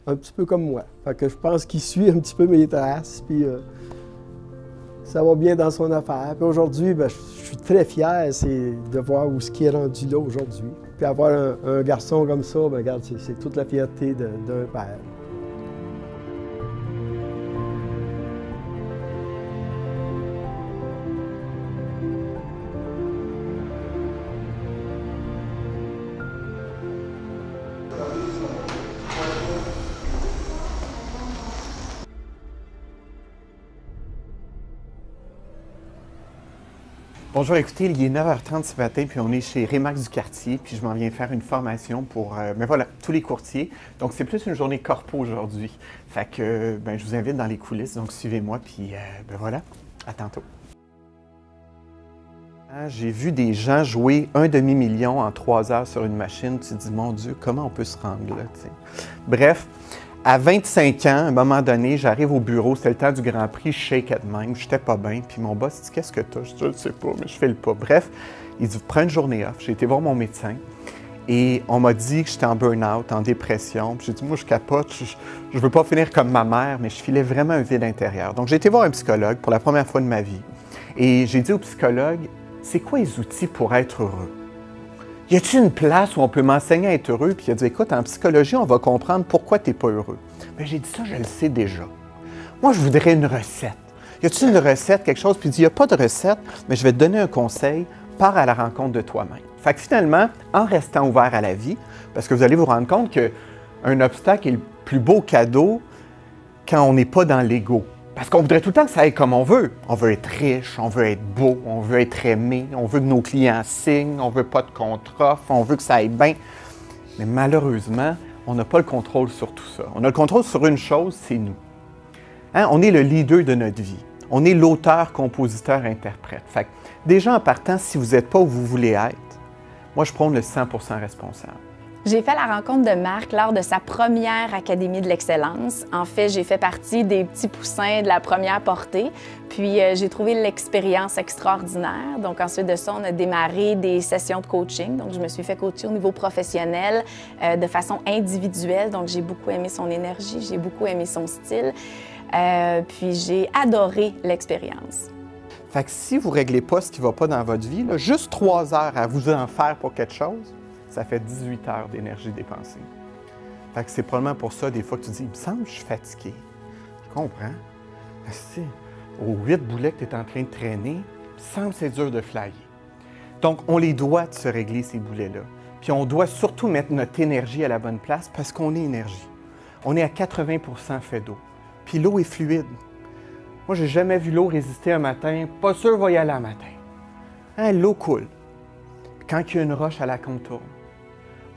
un petit peu comme moi. Fait que je pense qu'il suit un petit peu mes traces, puis ça va bien dans son affaire. Puis aujourd'hui, ben, je suis très fier de voir où ce qui est rendu là aujourd'hui. Puis avoir un garçon comme ça, ben, regarde, c'est toute la fierté d'un père. Bonjour, écoutez, il est 9h30 ce matin, puis on est chez Remax du quartier, puis je m'en viens faire une formation pour, voilà, tous les courtiers. Donc, c'est plus une journée corpo aujourd'hui. Fait que, je vous invite dans les coulisses, donc suivez-moi, puis, voilà, à tantôt. J'ai vu des gens jouer 1,5 million en 3 heures sur une machine. Tu te dis, mon Dieu, comment on peut se rendre là, t'sais? Bref. À 25 ans, à un moment donné, j'arrive au bureau, c'était le temps du Grand Prix, je shake at même, j'étais pas bien, puis mon boss dit « Qu'est-ce que t'as? » Je dis « Je ne sais pas, mais je fais le pas. » Bref, il dit « Prends une journée off. » J'ai été voir mon médecin et on m'a dit que j'étais en burn-out, en dépression. J'ai dit « Moi, je capote, je veux pas finir comme ma mère, mais je filais vraiment un vide intérieur. » Donc, j'ai été voir un psychologue pour la première fois de ma vie et j'ai dit au psychologue « C'est quoi les outils pour être heureux? » Y a-t-il une place où on peut m'enseigner à être heureux? Puis il a dit, écoute, en psychologie, on va comprendre pourquoi tu n'es pas heureux. Bien, j'ai dit ça, je le sais déjà. Moi, je voudrais une recette. Y a-t-il une recette, quelque chose? Puis il dit, il n'y a pas de recette, mais je vais te donner un conseil, pars à la rencontre de toi-même. Fait que finalement, en restant ouvert à la vie, parce que vous allez vous rendre compte qu'un obstacle est le plus beau cadeau quand on n'est pas dans l'ego. Parce qu'on voudrait tout le temps que ça aille comme on veut. On veut être riche, on veut être beau, on veut être aimé, on veut que nos clients signent, on veut pas de contre-offre, on veut que ça aille bien. Mais malheureusement, on n'a pas le contrôle sur tout ça. On a le contrôle sur une chose, c'est nous. Hein? On est le leader de notre vie. On est l'auteur, compositeur, interprète. Fait que déjà en partant, si vous n'êtes pas où vous voulez être, moi je prône le 100% responsable. J'ai fait la rencontre de Marc lors de sa première Académie de l'excellence. En fait, j'ai fait partie des petits poussins de la première portée, puis j'ai trouvé l'expérience extraordinaire. Donc ensuite de ça, on a démarré des sessions de coaching. Donc je me suis fait coacher au niveau professionnel de façon individuelle. Donc j'ai beaucoup aimé son énergie, j'ai beaucoup aimé son style, puis j'ai adoré l'expérience. Fait que si vous ne réglez pas ce qui ne va pas dans votre vie, là, juste 3 heures à vous en faire pour quelque chose, ça fait 18 heures d'énergie dépensée. Fait que c'est probablement pour ça, des fois, que tu dis, il me semble que je suis fatigué. Je comprends. Si, aux 8 boulets que tu es en train de traîner, il me semble que c'est dur de flyer. Donc, on les doit de se régler, ces boulets-là. Puis on doit surtout mettre notre énergie à la bonne place parce qu'on est énergie. On est à 80% fait d'eau. Puis l'eau est fluide. Moi, j'ai jamais vu l'eau résister un matin. Pas sûr, va y aller un matin. Hein, l'eau coule. Quand il y a une roche, elle la contourne.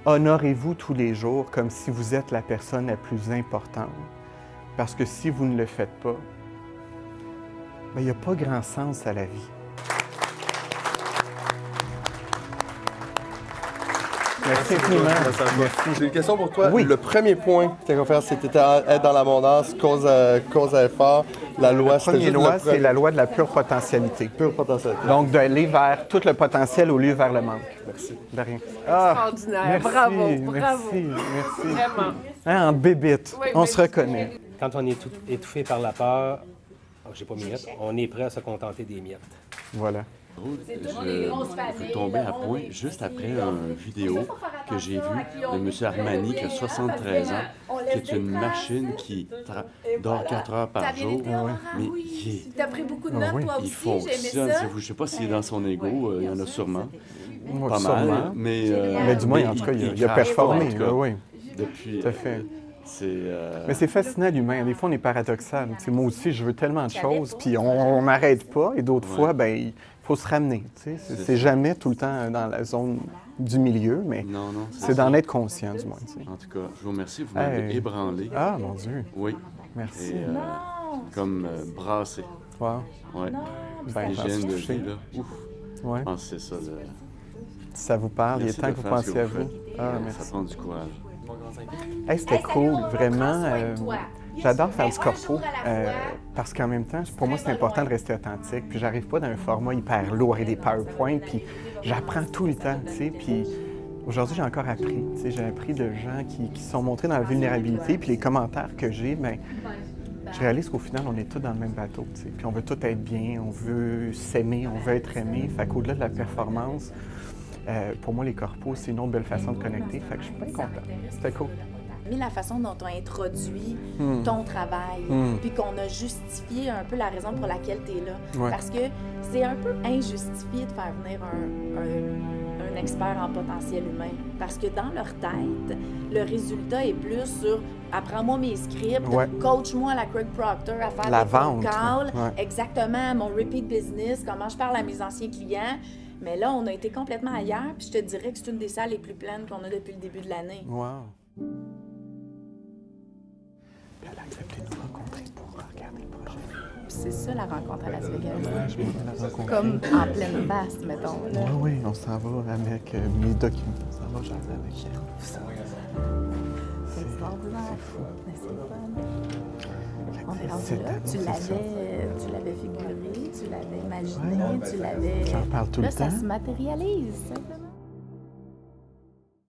Honorez-vous tous les jours comme si vous êtes la personne la plus importante. Parce que si vous ne le faites pas, il n'y a pas grand sens à la vie. Merci infiniment. J'ai une question pour toi. Oui. Le premier point que tu as fait, c'était être dans l'abondance, cause à effort. La loi, La première loi, c'est la loi de la pure potentialité. Pure potentialité. Donc, d'aller vers tout le potentiel au lieu vers le manque. Merci. De rien. Extraordinaire. Merci, Bravo, bravo. Merci. Vraiment. Hein, en bébite, Oui, on oui, se reconnaît. Quand on est étouffé par la peur, j'ai pas miettes, on est prêt à se contenter des miettes. Voilà. Je suis tombé à point juste après une vidéo que j'ai vue de M. Armani qui a 73 ans, qui est une machine qui dort 4 heures par jour. Mais Tu as pris beaucoup de notes, toi il aussi, fonctionne. j'aimais ça. Je ne sais pas s'il est dans son ego, il y en a sûrement. Moi, Pas sûrement. mal. Mais Du moins, en tout cas, il a performé. Oui. Depuis. Tout à fait. C'est Mais c'est fascinant l'humain. Des fois, on est paradoxal. T'sais, moi aussi, je veux tellement de choses, puis on n'arrête pas. Et d'autres fois, il faut se ramener. C'est jamais tout le temps dans la zone du milieu, mais c'est d'en être conscient, du moins. T'sais. En tout cas, je vous remercie. Vous m'avez ébranlé. Ah, mon Dieu. Oui. Merci. Et, comme brassé. Wow. Oui. Ben, L'hygiène de vie, là. Ouf. Ouais. Je pense que c'est ça. Ça vous parle, il est temps que vous pensiez à vous. Ah, merci. Ça prend du courage. Hey, c'était cool, vraiment. J'adore faire du corpo parce qu'en même temps, pour moi, c'est important de rester authentique. Puis j'arrive pas dans un format hyper lourd et des PowerPoint, puis j'apprends tout le temps, tu sais. Puis aujourd'hui, j'ai encore appris. Tu sais, j'ai appris de gens qui se sont montrés dans la vulnérabilité, puis les commentaires que j'ai, bien, je réalise qu'au final, on est tous dans le même bateau, tu sais. Puis on veut tous être bien, on veut s'aimer, on veut être aimé. Fait qu'au-delà de la performance, pour moi, les corpos, c'est une autre belle façon de connecter. Fait que je suis bien content. C'était cool. La façon dont on a introduit ton travail, puis qu'on a justifié un peu la raison pour laquelle tu es là. Ouais. Parce que c'est un peu injustifié de faire venir un expert en potentiel humain. Parce que dans leur tête, le résultat est plus sur « apprends-moi mes scripts, coach-moi à la Craig Proctor à faire la des vente, phone calls, ouais. Exactement, mon repeat business, comment je parle à mes anciens clients. » Mais là, on a été complètement ailleurs, puis je te dirais que c'est une des salles les plus pleines qu'on a depuis le début de l'année. Wow! Elle a accepté de nous rencontrer pour regarder le projet. C'est ça, la rencontre à Las Vegas. Ouais, je m'en ai rencontré. Comme en pleine face, mettons. Là. Oui, on s'en va avec mes documents. On s'en va jaser avec elle. C'est extraordinaire. Mais c'est fun. On est rendu Cette là. année, Tu l'avais figuré, tu l'avais imaginé, tu l'avais... J'en parle tout le temps. Là, ça se matérialise, simplement.